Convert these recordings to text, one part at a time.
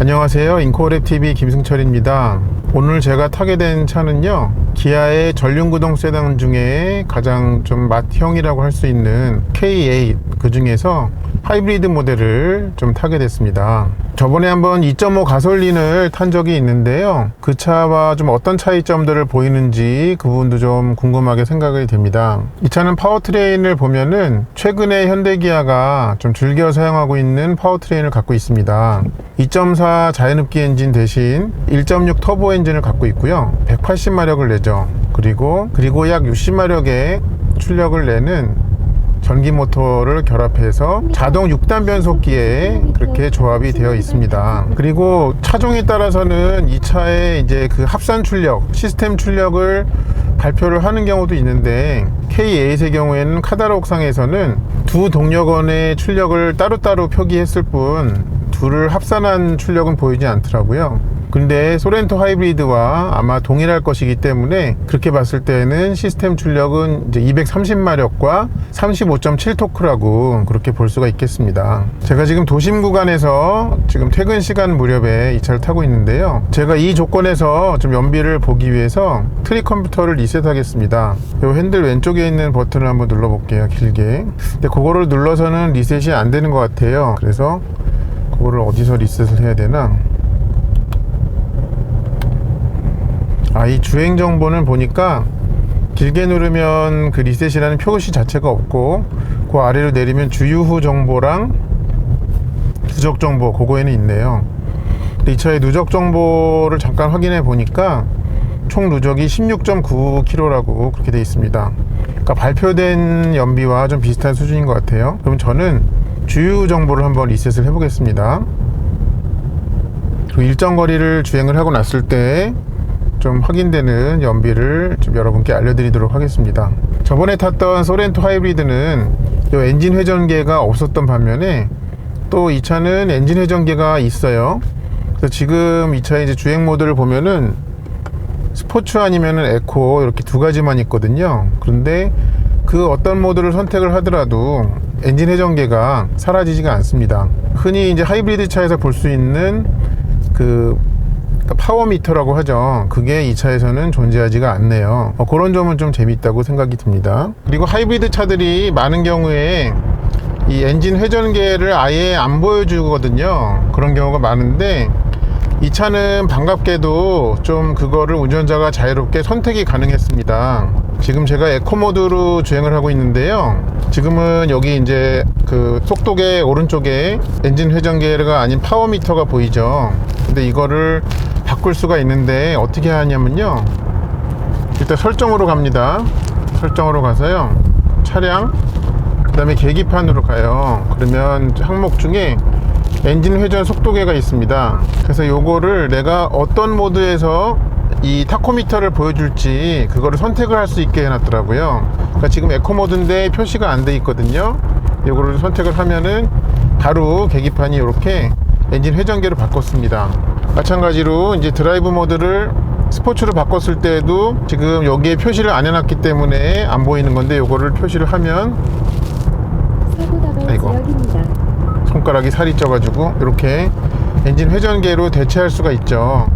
안녕하세요, 인코랩TV 김승철입니다. 오늘 제가 타게 된 차는요, 기아의 전륜구동 세단 중에 가장 좀 맏형이라고 할 수 있는 K8, 그 중에서 하이브리드 모델을 좀 타게 됐습니다. 저번에 한번 2.5 가솔린을 탄 적이 있는데요, 그 차와 좀 어떤 차이점들을 보이는지 그 부분도 좀 궁금하게 생각이 됩니다. 이 차는 파워트레인을 보면은 최근에 현대기아가 좀 즐겨 사용하고 있는 파워트레인을 갖고 있습니다. 2.4 자연흡기 엔진 대신 1.6 터보 엔진을 갖고 있고요, 180마력을 내죠. 그리고 약 60마력의 출력을 내는 전기 모터를 결합해서 자동 6단 변속기에 그렇게 조합이 되어 있습니다. 그리고 차종에 따라서는 이 차의 이제 그 합산 출력, 시스템 출력을 발표를 하는 경우도 있는데, K8의 경우에는 카달록상에서는 두 동력원의 출력을 따로따로 표기했을 뿐 둘을 합산한 출력은 보이지 않더라고요. 근데 소렌토 하이브리드와 아마 동일할 것이기 때문에 그렇게 봤을 때는 시스템 출력은 이제 230마력과 35.7 토크라고 그렇게 볼 수가 있겠습니다. 제가 지금 도심 구간에서 지금 퇴근 시간 무렵에 이 차를 타고 있는데요, 제가 이 조건에서 좀 연비를 보기 위해서 트릭 컴퓨터를 리셋하겠습니다. 이 핸들 왼쪽에 있는 버튼을 한번 눌러 볼게요, 길게. 근데 그거를 눌러서는 리셋이 안 되는 것 같아요. 그래서 그거를 어디서 리셋을 해야 되나? 이 주행 정보는 보니까 길게 누르면 그 리셋이라는 표시 자체가 없고, 그 아래로 내리면 주유후 정보랑 누적 정보, 그거에는 있네요. 이 차의 누적 정보를 잠깐 확인해 보니까 총 누적이 16.9km라고 그렇게 되어 있습니다. 그러니까 발표된 연비와 좀 비슷한 수준인 것 같아요. 그럼 저는 주유 정보를 한번 리셋을 해 보겠습니다. 일정 거리를 주행을 하고 났을 때 좀 확인되는 연비를 좀 여러분께 알려드리도록 하겠습니다. 저번에 탔던 소렌토 하이브리드는 이 엔진 회전계가 없었던 반면에 또 이 차는 엔진 회전계가 있어요. 그래서 지금 이 차의 이제 주행 모드를 보면은 스포츠 아니면은 에코, 이렇게 두 가지만 있거든요. 그런데 그 어떤 모드를 선택을 하더라도 엔진 회전계가 사라지지가 않습니다. 흔히 이제 하이브리드 차에서 볼 수 있는 파워미터라고 하죠. 그게 이 차에서는 존재하지가 않네요. 그런 점은 좀 재밌다고 생각이 듭니다. 그리고 하이브리드 차들이 많은 경우에 이 엔진 회전계를 아예 안 보여주거든요. 그런 경우가 많은데, 이 차는 반갑게도 좀 그거를 운전자가 자유롭게 선택이 가능했습니다. 지금 제가 에코 모드로 주행을 하고 있는데요, 지금은 여기 이제 그 속도계 오른쪽에 엔진 회전계가 아닌 파워미터가 보이죠. 근데 이거를 바꿀 수가 있는데 어떻게 하냐면요, 일단 설정으로 갑니다. 설정으로 가서요, 차량, 그 다음에 계기판으로 가요. 그러면 항목 중에 엔진 회전 속도계가 있습니다. 그래서 요거를 내가 어떤 모드에서 이 타코미터를 보여줄지 그거를 선택을 할 수 있게 해놨더라고요. 그러니까 지금 에코 모드인데 표시가 안 돼 있거든요. 요거를 선택을 하면은 바로 계기판이 이렇게 엔진 회전계를 바꿨습니다. 마찬가지로 이제 드라이브 모드를 스포츠로 바꿨을 때도 지금 여기에 표시를 안 해놨기 때문에 안 보이는 건데, 요거를 표시를 하면, 아이고, 손가락이 살이 쪄가지고 이렇게 엔진 회전계로 대체할 수가 있죠.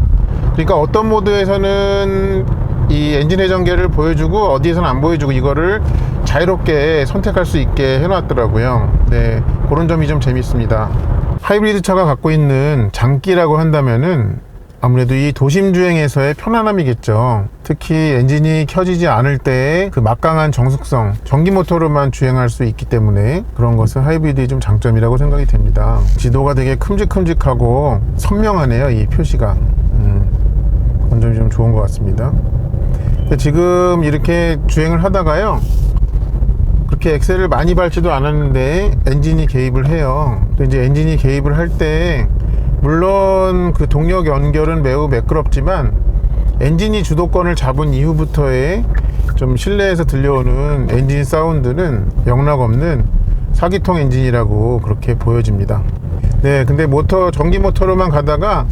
그러니까 어떤 모드에서는 이 엔진 회전계를 보여주고 어디에서는 안 보여주고, 이거를 자유롭게 선택할 수 있게 해놨더라고요. 네, 그런 점이 좀 재밌습니다. 하이브리드 차가 갖고 있는 장기라고 한다면은 아무래도 이 도심 주행에서의 편안함이겠죠. 특히 엔진이 켜지지 않을 때의 그 막강한 정숙성, 전기 모터로만 주행할 수 있기 때문에 그런 것은 하이브리드의 좀 장점이라고 생각이 됩니다. 지도가 되게 큼직큼직하고 선명하네요, 이 표시가. 그런 점이 좀 좋은 것 같습니다. 지금 이렇게 주행을 하다가요, 그렇게 엑셀을 많이 밟지도 않았는데 엔진이 개입을 해요. 이제 엔진이 개입을 할 때 물론 그 동력 연결은 매우 매끄럽지만, 엔진이 주도권을 잡은 이후부터의 좀 실내에서 들려오는 엔진 사운드는 영락없는 4기통 엔진이라고 그렇게 보여집니다. 네, 근데 전기 모터로만 가다가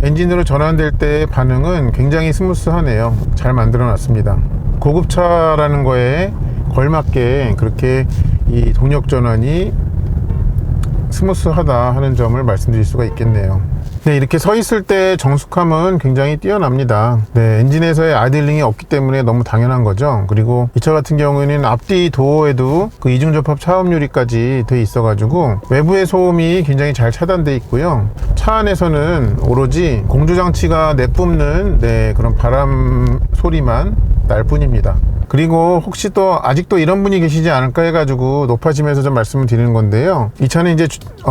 엔진으로 전환될 때의 반응은 굉장히 스무스하네요. 잘 만들어 놨습니다. 고급차라는 거에 걸맞게 그렇게 이 동력 전환이 스무스하다 하는 점을 말씀드릴 수가 있겠네요. 네, 이렇게 서 있을 때 정숙함은 굉장히 뛰어납니다. 네, 엔진에서의 아이들링이 없기 때문에 너무 당연한 거죠. 그리고 이 차 같은 경우에는 앞뒤 도어에도 그 이중접합 차음 유리까지 돼 있어가지고 외부의 소음이 굉장히 잘 차단돼 있고요. 차 안에서는 오로지 공조장치가 내뿜는 그런 바람 소리만 날 뿐입니다. 그리고 혹시 또 아직도 이런 분이 계시지 않을까 해가지고 높아지면서 좀 말씀을 드리는 건데요. 이 차는 이제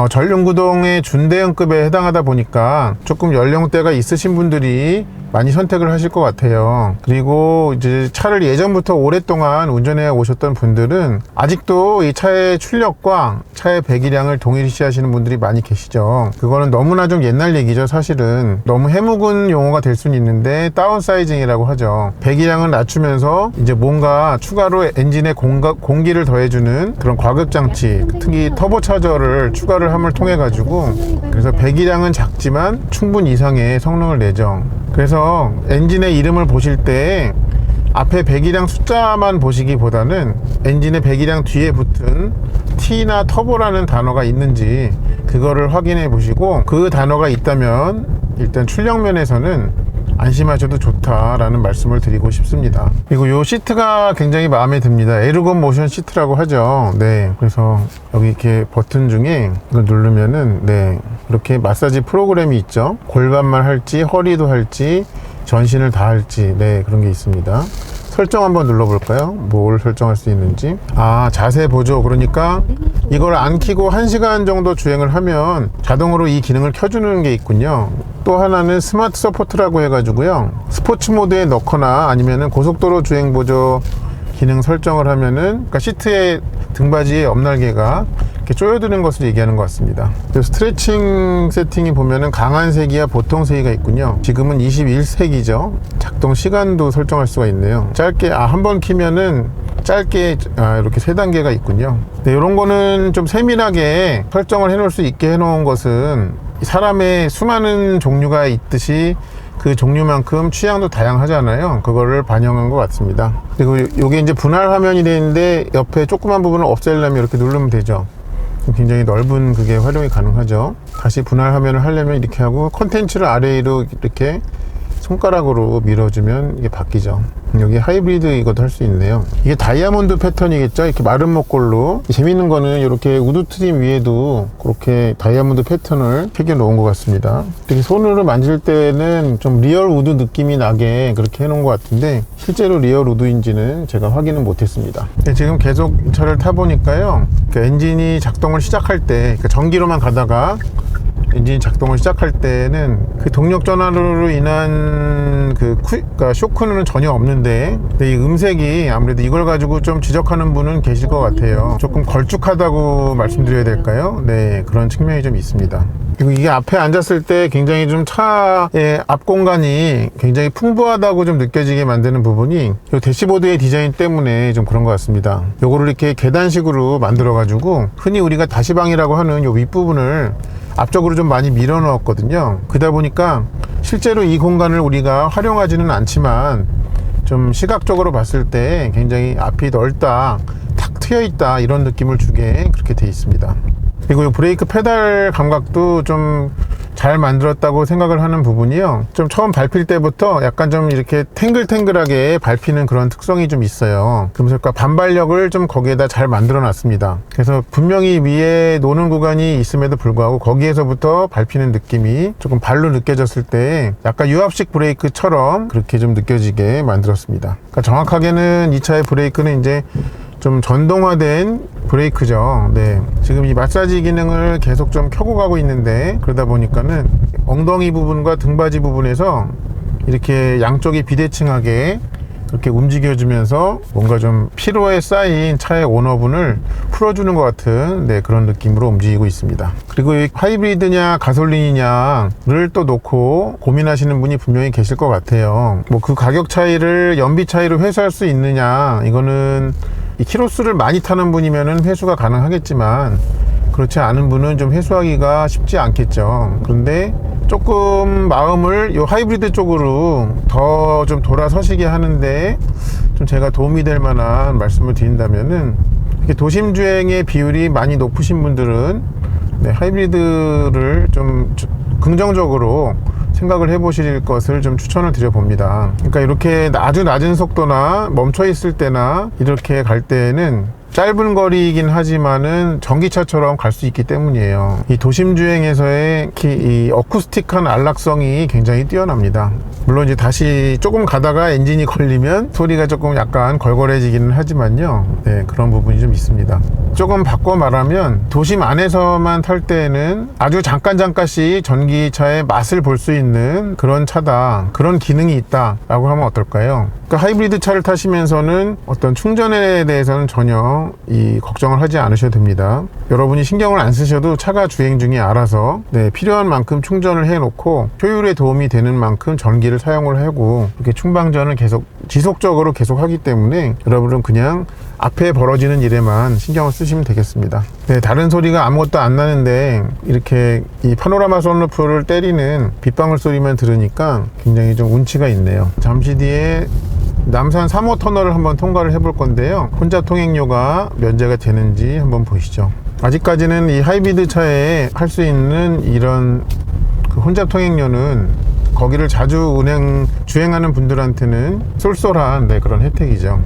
전륜구동의 준대형급에 해당하다 보니까 조금 연령대가 있으신 분들이 많이 선택을 하실 것 같아요. 그리고 이제 차를 예전부터 오랫동안 운전해 오셨던 분들은 아직도 이 차의 출력과 차의 배기량을 동일시 하시는 분들이 많이 계시죠. 그거는 너무나 좀 옛날 얘기죠. 사실은 너무 해묵은 용어가 될 수는 있는데 다운사이징이라고 하죠. 배기량을 낮추면서 이제 뭔가 추가로 엔진에 공기를 더해주는 그런 과급장치, 특히 터보차저를 추가를 함을 통해 가지고 그래서 배기량은 작지만 충분 이상의 성능을 내죠. 그래서 엔진의 이름을 보실 때 앞에 배기량 숫자만 보시기보다는 엔진의 배기량 뒤에 붙은 T나 터보라는 단어가 있는지 그거를 확인해 보시고 그 단어가 있다면 일단 출력면에서는 안심하셔도 좋다라는 말씀을 드리고 싶습니다. 그리고 이 시트가 굉장히 마음에 듭니다. 에르곤 모션 시트라고 하죠. 네, 그래서 여기 이렇게 버튼 중에 이걸 누르면은 이렇게 마사지 프로그램이 있죠. 골반만 할지 허리도 할지 전신을 다 할지 그런 게 있습니다. 설정 한번 눌러볼까요? 뭘 설정할 수 있는지. 자세 보조. 그러니까 이걸 안 켜고 1시간 정도 주행을 하면 자동으로 이 기능을 켜주는 게 있군요. 또 하나는 스마트 서포트라고 해가지고요, 스포츠 모드에 넣거나 아니면은 고속도로 주행 보조 기능 설정을 하면은, 그러니까 시트의 등받이에 옆날개가 이렇게 쪼여드는 것을 얘기하는 것 같습니다. 그리고 스트레칭 세팅이 보면은 강한 세기와 보통 세기가 있군요. 지금은 21세기죠. 작동 시간도 설정할 수가 있네요. 짧게 한번 키면은 짧게 이렇게 3단계가 있군요. 이런 거는 좀 세밀하게 설정을 해 놓을 수 있게 해 놓은 것은 사람의 수많은 종류가 있듯이 그 종류만큼 취향도 다양하잖아요. 그거를 반영한 것 같습니다. 그리고 이게 이제 분할 화면이 되는데 옆에 조그만 부분을 없애려면 이렇게 누르면 되죠. 굉장히 넓은 그게 활용이 가능하죠. 다시 분할 화면을 하려면 이렇게 하고 컨텐츠를 아래로 이렇게 손가락으로 밀어주면 이게 바뀌죠. 여기 하이브리드 이것도 할 수 있네요. 이게 다이아몬드 패턴이겠죠. 이렇게 마른 목골로. 재밌는 거는 이렇게 우드 트림 위에도 그렇게 다이아몬드 패턴을 새겨 놓은 것 같습니다. 이렇게 손으로 만질 때는 좀 리얼 우드 느낌이 나게 그렇게 해 놓은 것 같은데 실제로 리얼 우드인지는 제가 확인은 못했습니다. 지금 계속 차를 타보니까요, 엔진이 작동을 시작할 때, 그러니까 전기로만 가다가 엔진 작동을 시작할 때는 그 동력 전환으로 인한 그러니까 쇼크는 전혀 없는데, 이 음색이 아무래도 이걸 가지고 좀 지적하는 분은 계실 것 같아요. 조금 걸쭉하다고 말씀드려야 될까요? 그런 측면이 좀 있습니다. 그리고 이게 앞에 앉았을 때 굉장히 좀 차의 앞 공간이 굉장히 풍부하다고 좀 느껴지게 만드는 부분이 이 대시보드의 디자인 때문에 좀 그런 것 같습니다. 요거를 이렇게 계단식으로 만들어 가지고 흔히 우리가 다시방이라고 하는 요 윗부분을 앞쪽으로 좀 많이 밀어 넣었거든요. 그러다 보니까 실제로 이 공간을 우리가 활용하지는 않지만 좀 시각적으로 봤을 때 굉장히 앞이 넓다, 탁 트여 있다, 이런 느낌을 주게 그렇게 돼 있습니다. 그리고 이 브레이크 페달 감각도 좀 잘 만들었다고 생각을 하는 부분이요, 좀 처음 밟힐 때부터 약간 좀 이렇게 탱글탱글하게 밟히는 그런 특성이 좀 있어요. 그러면서 반발력을 좀 거기에다 잘 만들어 놨습니다. 그래서 분명히 위에 노는 구간이 있음에도 불구하고 거기에서부터 밟히는 느낌이 조금 발로 느껴졌을 때 약간 유압식 브레이크처럼 그렇게 좀 느껴지게 만들었습니다. 그러니까 정확하게는 이 차의 브레이크는 이제 좀 전동화된 브레이크죠. 지금 이 마사지 기능을 계속 좀 켜고 가고 있는데, 그러다 보니까는 엉덩이 부분과 등받이 부분에서 이렇게 양쪽이 비대칭하게 그렇게 움직여주면서 뭔가 좀 피로에 쌓인 차의 온화분을 풀어주는 것 같은 그런 느낌으로 움직이고 있습니다. 그리고 이 하이브리드냐 가솔린이냐를 또 놓고 고민하시는 분이 분명히 계실 것 같아요. 뭐 그 가격 차이를 연비 차이로 회수할 수 있느냐, 이거는 이 키로수를 많이 타는 분이면은 회수가 가능하겠지만 그렇지 않은 분은 좀 회수하기가 쉽지 않겠죠. 그런데 조금 마음을 이 하이브리드 쪽으로 더 좀 돌아서시게 하는데 좀 제가 도움이 될 만한 말씀을 드린다면은, 도심 주행의 비율이 많이 높으신 분들은 하이브리드를 좀 긍정적으로 생각을 해보실 것을 좀 추천을 드려봅니다. 그러니까 이렇게 아주 낮은 속도나 멈춰 있을 때나 이렇게 갈 때는 짧은 거리이긴 하지만은 전기차처럼 갈 수 있기 때문이에요. 이 도심 주행에서의 이 어쿠스틱한 안락성이 굉장히 뛰어납니다. 물론 이제 다시 조금 가다가 엔진이 걸리면 소리가 조금 약간 걸걸해지기는 하지만요. 네, 그런 부분이 좀 있습니다. 조금 바꿔 말하면 도심 안에서만 탈 때는 아주 잠깐씩 전기차의 맛을 볼 수 있는 그런 차다, 그런 기능이 있다 라고 하면 어떨까요? 그러니까 하이브리드 차를 타시면서는 어떤 충전에 대해서는 전혀 걱정을 하지 않으셔도 됩니다. 여러분이 신경을 안 쓰셔도 차가 주행 중에 알아서 필요한 만큼 충전을 해 놓고 효율에 도움이 되는 만큼 전기를 사용을 하고 이렇게 충방전을 계속 지속적으로 계속 하기 때문에 여러분은 그냥 앞에 벌어지는 일에만 신경을 쓰시면 되겠습니다. 다른 소리가 아무것도 안 나는데 이렇게 이 파노라마 선루프를 때리는 빗방울 소리만 들으니까 굉장히 좀 운치가 있네요. 잠시 뒤에 남산 3호 터널을 한번 통과를 해볼 건데요. 혼잡 통행료가 면제가 되는지 한번 보시죠. 아직까지는 이 하이브리드 차에 할 수 있는 이런 그 혼잡 통행료는 거기를 자주 주행하는 분들한테는 쏠쏠한 그런 혜택이죠.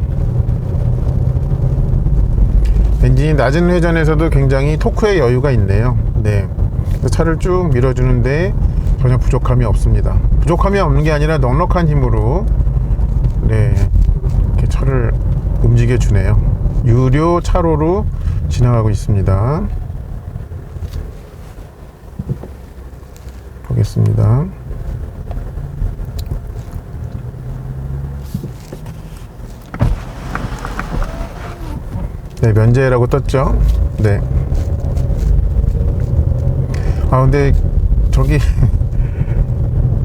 엔진이 낮은 회전에서도 굉장히 토크의 여유가 있네요. 차를 쭉 밀어주는데 전혀 부족함이 없습니다. 부족함이 없는 게 아니라 넉넉한 힘으로 이렇게 차를 움직여 주네요. 유료 차로로 지나가고 있습니다. 보겠습니다. 면제라고 떴죠. 근데 저기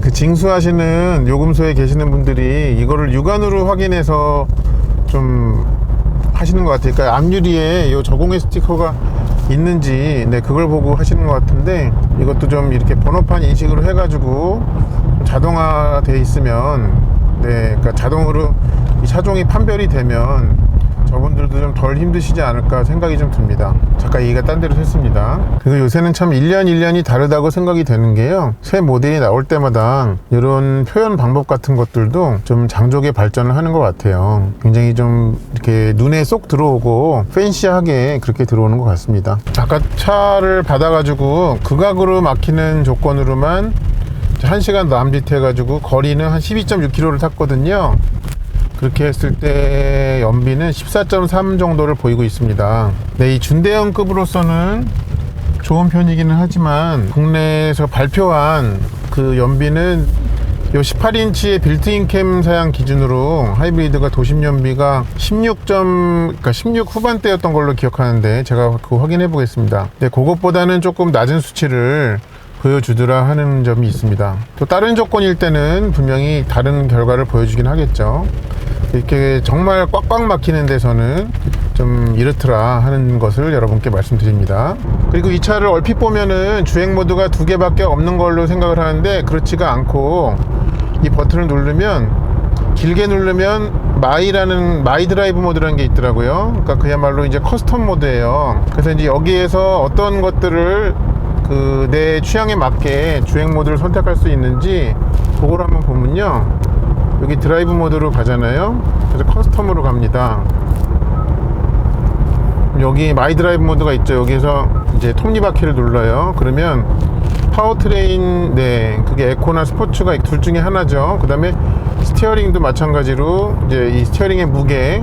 그 징수하시는 요금소에 계시는 분들이 이거를 육안으로 확인해서 좀 하시는 것 같아요. 그러니까 앞유리에 요 저공해 스티커가 있는지 그걸 보고 하시는 것 같은데, 이것도 좀 이렇게 번호판 인식으로 해가지고 자동화돼 있으면 그러니까 자동으로 이 차종이 판별이 되면 저분들도 좀 덜 힘드시지 않을까 생각이 좀 듭니다. 잠깐 얘기가 딴 데로 샜습니다. 그리고 요새는 참 1년이 다르다고 생각이 되는 게요, 새 모델이 나올 때마다 이런 표현 방법 같은 것들도 좀 장족의 발전을 하는 것 같아요. 굉장히 좀 이렇게 눈에 쏙 들어오고 팬시하게 그렇게 들어오는 것 같습니다. 아까 차를 받아가지고 극악으로 막히는 조건으로만 1시간 남짓 해가지고 거리는 한 12.6km를 탔거든요. 그렇게 했을 때 연비는 14.3 정도를 보이고 있습니다. 이 준대형급으로서는 좋은 편이기는 하지만 국내에서 발표한 그 연비는 요 18인치의 빌트인 캠 사양 기준으로 하이브리드가 도심 연비가 16 후반대였던 걸로 기억하는데, 제가 그거 확인해 보겠습니다. 그것보다는 조금 낮은 수치를 보여주더라 하는 점이 있습니다. 또 다른 조건일 때는 분명히 다른 결과를 보여주긴 하겠죠. 이렇게 정말 꽉꽉 막히는 데서는 좀 이렇더라 하는 것을 여러분께 말씀드립니다. 그리고 이 차를 얼핏 보면은 주행 모드가 2개밖에 없는 걸로 생각을 하는데, 그렇지가 않고 이 버튼을 누르면, 길게 누르면 마이 드라이브 모드라는 게 있더라고요. 그러니까 그야말로 이제 커스텀 모드예요. 그래서 이제 여기에서 어떤 것들을 내 취향에 맞게 주행 모드를 선택할 수 있는지 그걸 한번 보면요, 여기 드라이브 모드로 가잖아요. 그래서 커스텀으로 갑니다. 여기 마이 드라이브 모드가 있죠. 여기서 이제 톱니바퀴를 눌러요. 그러면 파워트레인, 그게 에코나 스포츠가 둘 중에 하나죠. 그 다음에 스티어링도 마찬가지로 이제 이 스티어링의 무게,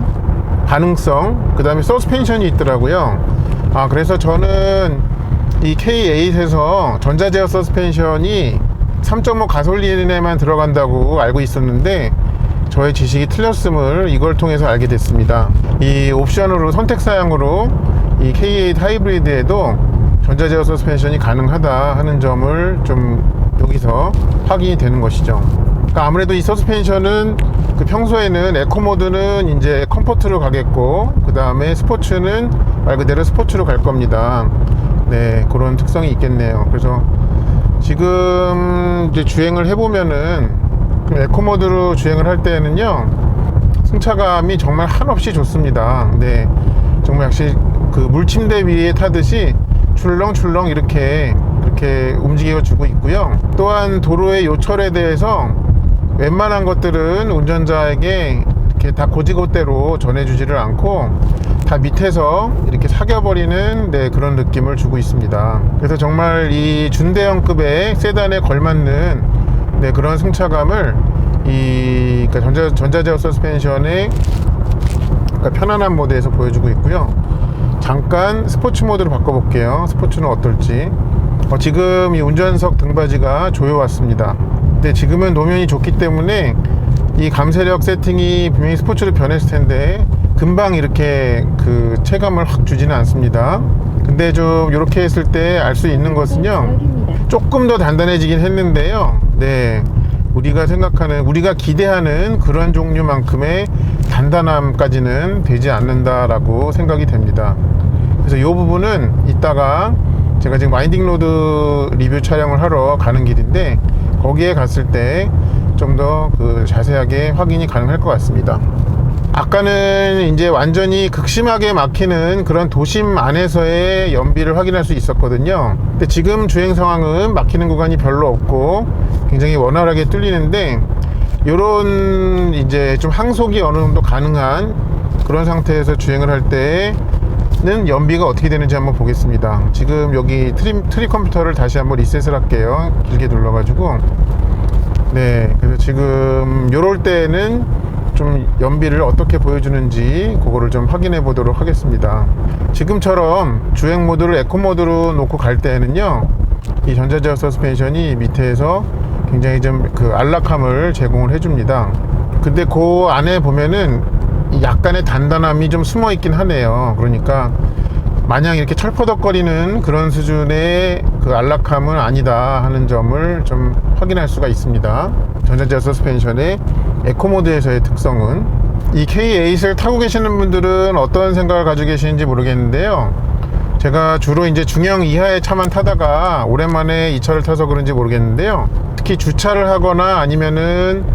반응성, 그 다음에 서스펜션이 있더라고요. 그래서 저는 이 K8에서 전자제어 서스펜션이 3.5 가솔린에만 들어간다고 알고 있었는데, 저의 지식이 틀렸음을 이걸 통해서 알게 됐습니다. 이 옵션으로 선택 사양으로 이 K8 하이브리드에도 전자제어 서스펜션이 가능하다 하는 점을 좀 여기서 확인이 되는 것이죠. 그러니까 아무래도 이 서스펜션은 평소에는 에코 모드는 이제 컴포트로 가겠고, 그 다음에 스포츠는 말 그대로 스포츠로 갈 겁니다. 그런 특성이 있겠네요. 그래서 지금 이제 주행을 해보면은 에코 모드로 주행을 할 때는요, 승차감이 정말 한없이 좋습니다. 정말 역시 그 물침대 위에 타듯이 출렁출렁 이렇게 이렇게 움직여 주고 있고요. 또한 도로의 요철에 대해서 웬만한 것들은 운전자에게 이렇게 다 고지고대로 전해주지를 않고 다 밑에서 이렇게 사겨버리는 그런 느낌을 주고 있습니다. 그래서 정말 이 준대형급의 세단에 걸맞는 그런 승차감을 그러니까 전자제어 서스펜션의 그러니까 편안한 모드에서 보여주고 있고요. 잠깐 스포츠 모드로 바꿔볼게요. 스포츠는 어떨지. 지금 이 운전석 등받이가 조여왔습니다. 근데 지금은 노면이 좋기 때문에 이 감세력 세팅이 분명히 스포츠로 변했을 텐데 금방 이렇게 그 체감을 확 주지는 않습니다. 근데 좀 이렇게 했을 때 알 수 있는 것은요, 조금 더 단단해지긴 했는데요. 우리가 기대하는 그런 종류만큼의 단단함까지는 되지 않는다라고 생각이 됩니다. 그래서 이 부분은 이따가 제가 지금 와인딩 로드 리뷰 촬영을 하러 가는 길인데 거기에 갔을 때 좀 더 자세하게 확인이 가능할 것 같습니다. 아까는 이제 완전히 극심하게 막히는 그런 도심 안에서의 연비를 확인할 수 있었거든요. 근데 지금 주행 상황은 막히는 구간이 별로 없고 굉장히 원활하게 뚫리는데, 요런 이제 좀 항속이 어느 정도 가능한 그런 상태에서 주행을 할 때는 연비가 어떻게 되는지 한번 보겠습니다. 지금 여기 트립 컴퓨터를 다시 한번 리셋을 할게요. 길게 눌러가지고. 그래서 지금 요럴 때는 좀 연비를 어떻게 보여주는지 그거를 좀 확인해 보도록 하겠습니다. 지금처럼 주행 모드를 에코 모드로 놓고 갈 때는요, 이 전자제어 서스펜션이 밑에서 굉장히 좀 안락함을 제공을 해줍니다. 근데 그 안에 보면은 약간의 단단함이 좀 숨어 있긴 하네요. 그러니까 마냥 이렇게 철퍼덕거리는 그런 수준의 안락함은 아니다 하는 점을 좀 확인할 수가 있습니다. 전자제어 서스펜션의 에코 모드에서의 특성은, 이 K8을 타고 계시는 분들은 어떤 생각을 가지고 계시는지 모르겠는데요. 제가 주로 이제 중형 이하의 차만 타다가 오랜만에 이 차를 타서 그런지 모르겠는데요. 특히 주차를 하거나 아니면은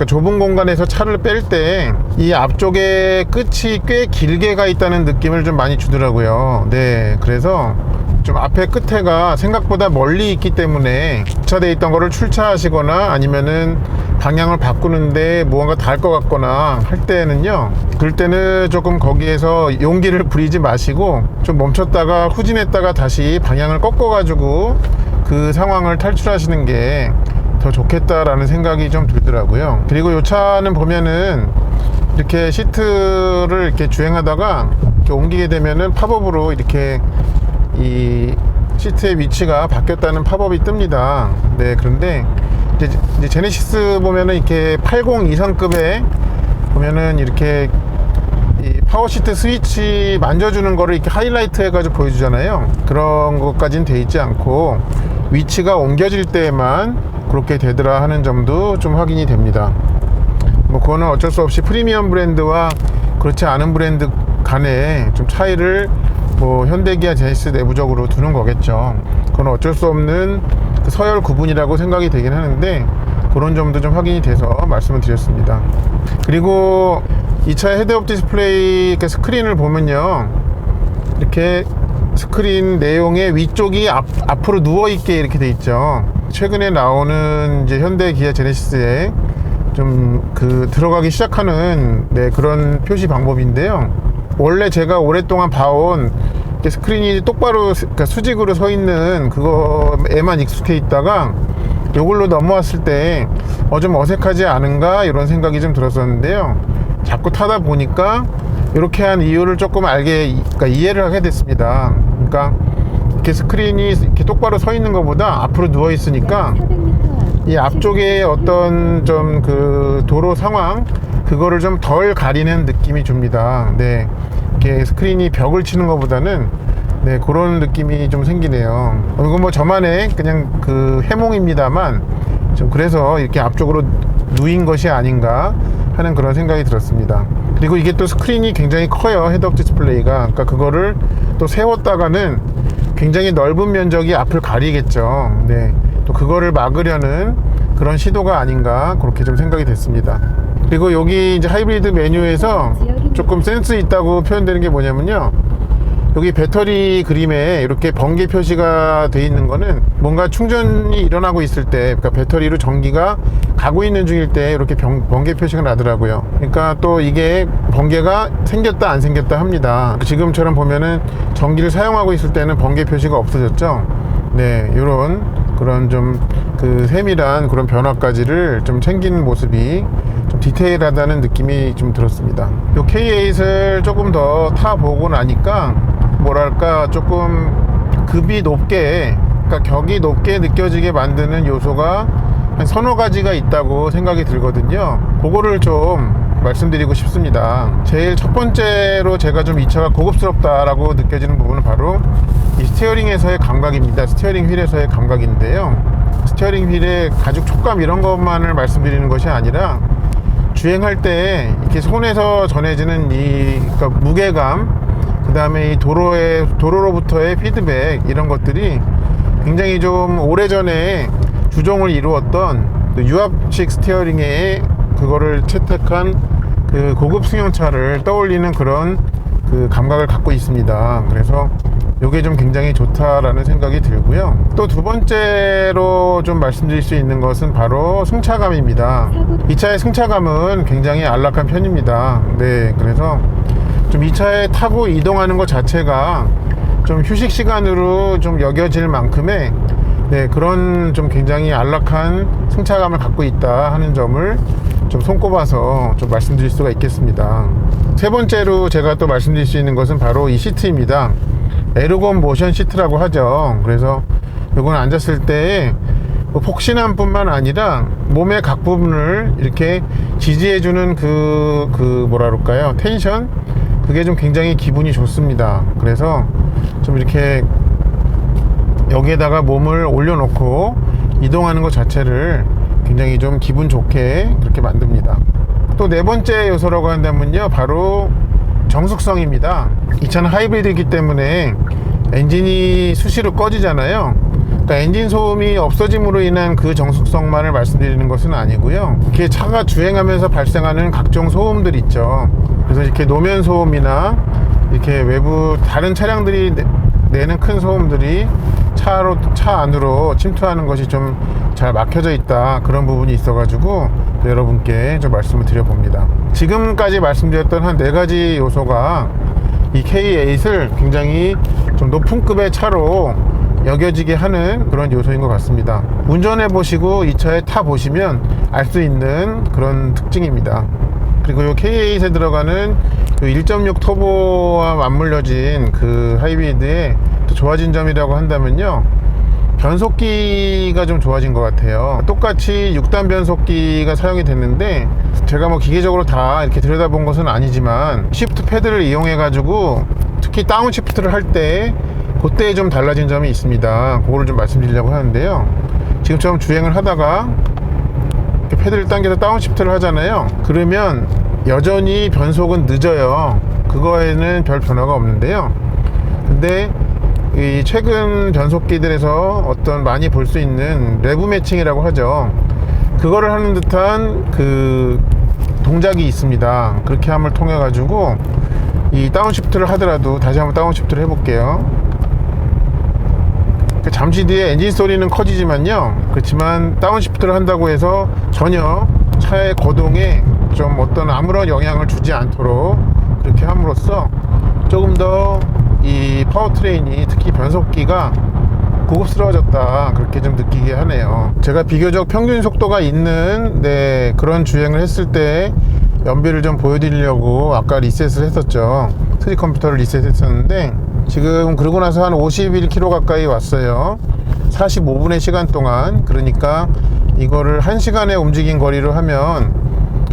좁은 공간에서 차를 뺄 때 이 앞쪽에 끝이 꽤 길게 가 있다는 느낌을 좀 많이 주더라고요. 그래서 좀 앞에 끝에가 생각보다 멀리 있기 때문에 주차되어 있던 거를 출차하시거나 아니면은 방향을 바꾸는데 무언가 닿을 것 같거나 할 때는요, 그럴 때는 조금 거기에서 용기를 부리지 마시고 좀 멈췄다가 후진했다가 다시 방향을 꺾어 가지고 그 상황을 탈출하시는 게 더 좋겠다라는 생각이 좀 들더라고요. 그리고 이 차는 보면은 이렇게 시트를 이렇게 주행하다가 이렇게 옮기게 되면은 팝업으로 이렇게 이 시트의 위치가 바뀌었다는 팝업이 뜹니다. 그런데 이제 제네시스 보면은 이렇게 80 이상급에 보면은 이렇게 이 파워시트 스위치 만져주는 거를 이렇게 하이라이트 해가지고 보여주잖아요. 그런 것까지는 돼 있지 않고 위치가 옮겨질 때만 그렇게 되더라 하는 점도 좀 확인이 됩니다. 그거는 어쩔 수 없이 프리미엄 브랜드와 그렇지 않은 브랜드 간에 좀 차이를 현대기아 제네시스 내부적으로 두는 거겠죠. 그건 어쩔 수 없는 서열 구분이라고 생각이 되긴 하는데, 그런 점도 좀 확인이 돼서 말씀을 드렸습니다. 그리고 이 차의 헤드업 디스플레이 스크린을 보면요, 이렇게 스크린 내용의 위쪽이 앞으로 누워있게 이렇게 돼 있죠. 최근에 나오는 이제 현대 기아 제네시스에 좀 들어가기 시작하는 그런 표시 방법인데요. 원래 제가 오랫동안 봐온 스크린이 똑바로 수직으로 서 있는 그거에만 익숙해 있다가 이걸로 넘어왔을 때 좀 어색하지 않은가 이런 생각이 좀 들었었는데요. 자꾸 타다 보니까 이렇게 한 이유를 조금 이해를 하게 됐습니다. 그러니까 이렇게 스크린이 이렇게 똑바로 서 있는 것보다 앞으로 누워 있으니까 이 앞쪽에 어떤 좀 도로 상황 그거를 좀 덜 가리는 느낌이 줍니다. 이렇게 스크린이 벽을 치는 것보다는 그런 느낌이 좀 생기네요. 이건 저만의 그냥 해몽입니다만, 좀 그래서 이렇게 앞쪽으로 누인 것이 아닌가 하는 그런 생각이 들었습니다. 그리고 이게 또 스크린이 굉장히 커요. 헤드업 디스플레이가. 그러니까 그거를 또 세웠다가는 굉장히 넓은 면적이 앞을 가리겠죠. 또 그거를 막으려는 그런 시도가 아닌가 그렇게 좀 생각이 됐습니다. 그리고 여기 이제 하이브리드 메뉴에서 조금 센스 있다고 표현되는 게 뭐냐면요, 여기 배터리 그림에 이렇게 번개 표시가 돼 있는 거는 뭔가 충전이 일어나고 있을 때, 그러니까 배터리로 전기가 가고 있는 중일 때 이렇게 번개 표시가 나더라고요. 그러니까 또 이게 번개가 생겼다 안 생겼다 합니다. 지금처럼 보면은 전기를 사용하고 있을 때는 번개 표시가 없어졌죠. 네, 이런 그런 좀 그 세밀한 그런 변화까지를 좀 챙기는 모습이 좀 디테일하다는 느낌이 좀 들었습니다. 이 K8을 조금 더 타보고 나니까 뭐랄까 조금 급이 높게, 그러니까 격이 높게 느껴지게 만드는 요소가 한 서너 가지가 있다고 생각이 들거든요. 그거를 좀 말씀드리고 싶습니다. 제일 첫 번째로 제가 좀 이 차가 고급스럽다라고 느껴지는 부분은 바로 이 스티어링에서의 감각입니다. 스티어링 휠에서의 감각인데요. 스티어링 휠의 가죽 촉감 이런 것만을 말씀드리는 것이 아니라 주행할 때 이렇게 손에서 전해지는 그러니까 무게감, 그 다음에 이 도로로부터의 피드백, 이런 것들이 굉장히 좀 오래전에 주종을 이루었던 그 유압식 스티어링에 그거를 채택한 그 고급 승용차를 떠올리는 그런 그 감각을 갖고 있습니다. 그래서 이게 좀 굉장히 좋다라는 생각이 들고요. 또 두 번째로 좀 말씀드릴 수 있는 것은 바로 승차감입니다. 이 차의 승차감은 굉장히 안락한 편입니다. 네, 그래서 좀 이 차에 타고 이동하는 것 자체가 좀 휴식 시간으로 좀 여겨질 만큼의, 네, 그런 좀 굉장히 안락한 승차감을 갖고 있다 하는 점을 좀 손꼽아서 좀 말씀드릴 수가 있겠습니다. 세 번째로 제가 또 말씀드릴 수 있는 것은 바로 이 시트입니다. 에르곤 모션 시트라고 하죠. 그래서 이건 앉았을 때 폭신함 뿐만 아니라 몸의 각 부분을 이렇게 지지해주는 그 뭐라 그럴까요, 텐션, 그게 좀 굉장히 기분이 좋습니다. 그래서 좀 이렇게 여기에다가 몸을 올려놓고 이동하는 것 자체를 굉장히 좀 기분 좋게 그렇게 만듭니다. 또 네 번째 요소라고 한다면요, 바로 정숙성입니다. 이 차는 하이브리드이기 때문에 엔진이 수시로 꺼지잖아요. 그러니까 엔진 소음이 없어짐으로 인한 그 정숙성만을 말씀드리는 것은 아니고요. 이렇게 차가 주행하면서 발생하는 각종 소음들 있죠. 그래서 이렇게 노면 소음이나 이렇게 외부 다른 차량들이 내는 큰 소음들이 차 안으로 침투하는 것이 좀 잘 막혀져 있다, 그런 부분이 있어가지고 여러분께 좀 말씀을 드려봅니다. 지금까지 말씀드렸던 한 네 가지 요소가 이 K8을 굉장히 좀 높은 급의 차로 여겨지게 하는 그런 요소인 것 같습니다. 운전해 보시고 이 차에 타 보시면 알 수 있는 그런 특징입니다. 그리고 이 K8에 들어가는 1.6 터보와 맞물려진 그 하이브리드의 또 좋아진 점이라고 한다면요, 변속기가 좀 좋아진 것 같아요. 똑같이 6단 변속기가 사용이 됐는데 제가 뭐 기계적으로 다 이렇게 들여다본 것은 아니지만 시프트 패드를 이용해 가지고 특히 다운 시프트를 할 때 그때 좀 달라진 점이 있습니다. 그거를 좀 말씀드리려고 하는데요. 지금처럼 주행을 하다가 이렇게 패드를 당겨서 다운 시프트를 하잖아요. 그러면 여전히 변속은 늦어요. 그거에는 별 변화가 없는데요. 근데 이 최근 변속기들에서 어떤 많이 볼 수 있는 레브 매칭이라고 하죠. 그거를 하는 듯한 그 동작이 있습니다. 그렇게 함을 통해 가지고 이 다운시프트를 하더라도, 다시 한번 다운시프트를 해볼게요. 잠시 뒤에 엔진 소리는 커지지만요, 그렇지만 다운시프트를 한다고 해서 전혀 차의 거동에 좀 어떤 아무런 영향을 주지 않도록 그렇게 함으로써 조금 더 이 파워트레인이, 특히 변속기가 고급스러워졌다, 그렇게 좀 느끼게 하네요. 제가 비교적 평균 속도가 있는 그런 주행을 했을 때 연비를 좀 보여드리려고 아까 리셋을 했었죠. 3D 컴퓨터를 리셋했었는데 지금 그러고 나서 한 51km 가까이 왔어요. 45분의 시간 동안. 그러니까 이거를 1시간에 움직인 거리로 하면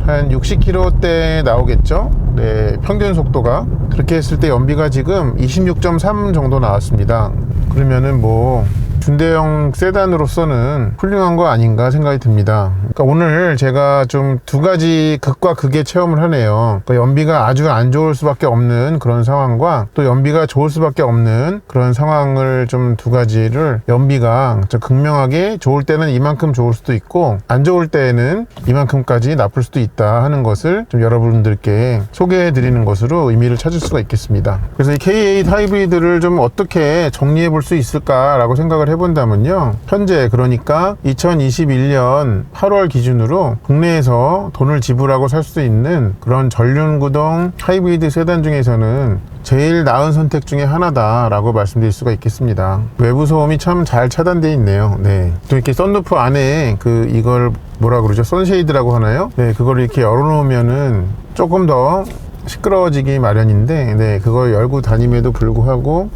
한 60km대 나오겠죠. 네, 평균 속도가. 그렇게 했을 때 연비가 지금 26.3 정도 나왔습니다. 그러면은 뭐 중대형 세단으로서는 훌륭한 거 아닌가 생각이 듭니다. 그러니까 오늘 제가 좀 두 가지 극과 극의 체험을 하네요. 그러니까 연비가 아주 안 좋을 수밖에 없는 그런 상황과 또 연비가 좋을 수밖에 없는 그런 상황을 좀 두 가지를 연비가 좀 극명하게 좋을 때는 이만큼 좋을 수도 있고 안 좋을 때에는 이만큼까지 나쁠 수도 있다 하는 것을 좀 여러분들께 소개해 드리는 것으로 의미를 찾을 수가 있겠습니다. 그래서 이 K8 하이브리드를 좀 어떻게 정리해 볼 수 있을까라고 생각을 해본다면요, 현재 그러니까 2021년 8월 기준으로 국내에서 돈을 지불하고 살 수 있는 그런 전륜구동 하이브리드 세단 중에서는 제일 나은 선택 중에 하나다라고 말씀드릴 수가 있겠습니다. 외부 소음이 참 잘 차단되어 있네요. 네. 또 이렇게 썬루프 안에 이걸 뭐라 그러죠? 선쉐이드라고 하나요? 네, 그걸 이렇게 열어놓으면은 조금 더 시끄러워지기 마련인데, 네, 그걸 열고 다님에도 불구하고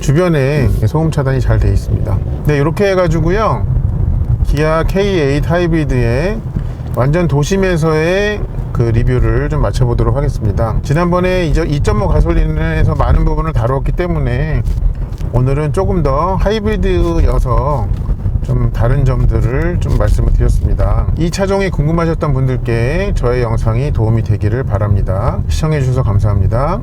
주변에 소음 차단이 잘 되어 있습니다. 네, 이렇게 해가지고요, 기아 K8 하이브리드의 완전 도심에서의 그 리뷰를 좀 마쳐보도록 하겠습니다. 지난번에 2.5 가솔린에서 많은 부분을 다루었기 때문에 오늘은 조금 더 하이브리드여서 좀 다른 점들을 좀 말씀을 드렸습니다. 이 차종이 궁금하셨던 분들께 저의 영상이 도움이 되기를 바랍니다. 시청해 주셔서 감사합니다.